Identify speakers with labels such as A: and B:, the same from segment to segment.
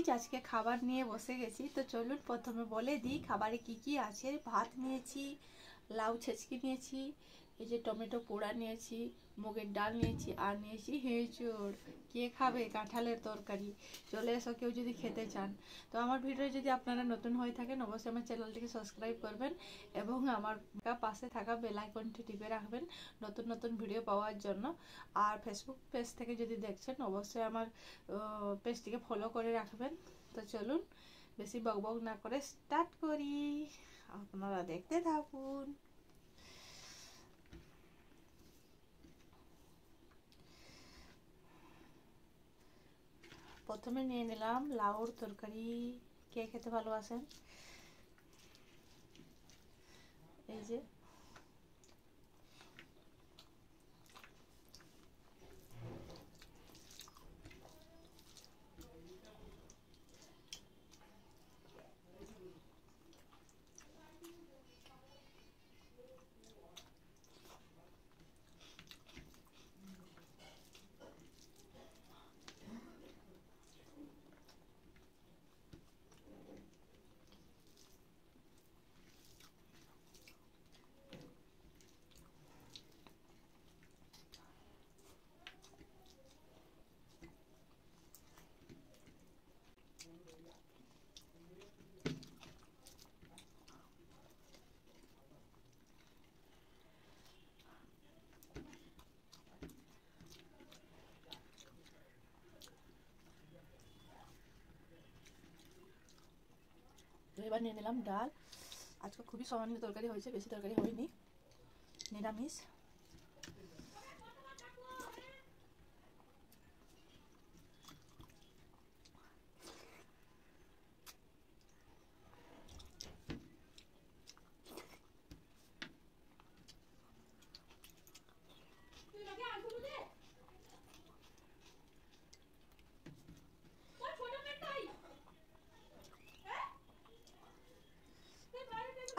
A: নিরামিষ আজকে খাবার নিয়ে বসে গেছি। তো চলুন প্রথমে বলে দিই খাবারে কি কি আছে। ভাত নিয়েছি, লাউ ছেঁচকি নিয়েছি, এই যে টমেটো পোড়া নিয়েছি, মুগের ডাল নিয়েছি, আর নিয়েছি এঁচোড়। কে খাবে কাঁঠালের তরকারি? চলে এসো কেউ যদি খেতে চান। তো আমার ভিডিও যদি আপনারা নতুন হয়ে থাকেন অবশ্যই আমার চ্যানেলটিকে সাবস্ক্রাইব করবেন এবং আমার পাশে থাকা বেল আইকনটি টিপে রাখবেন নতুন নতুন ভিডিও পাওয়ার জন্য। আর ফেসবুক পেজ থেকে যদি দেখছেন অবশ্যই আমার পেজটিকে ফলো করে রাখবেন। তো চলুন বেশি বকবক না করে স্টার্ট করি, আপনারা দেখতে থাকুন। প্রথমে নিয়ে নিলাম লাউর তরকারি। কে খেতে ভালোবাসেন? এই যে এবার নিয়ে নিলাম ডাল। আজকে খুবই সামান্য তরকারি হয়েছে, বেশি তরকারি হয়নি, নিরামিষ।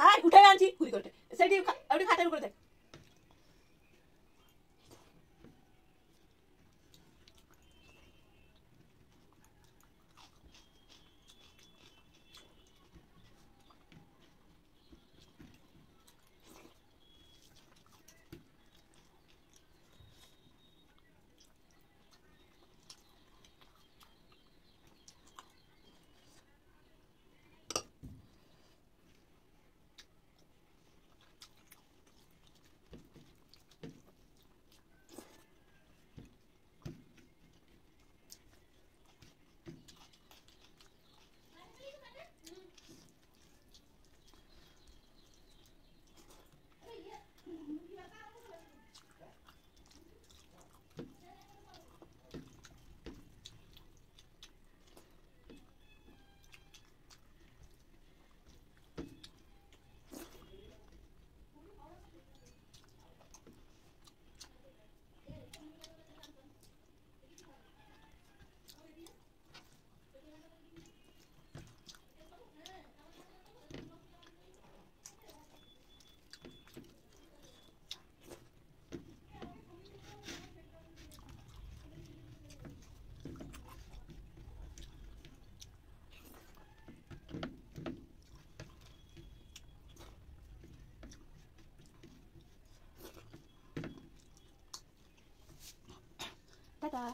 A: আর উঠে আনছি কুড়ি করে সেটি আপনি খাটের উপরে দেখ। টাটা।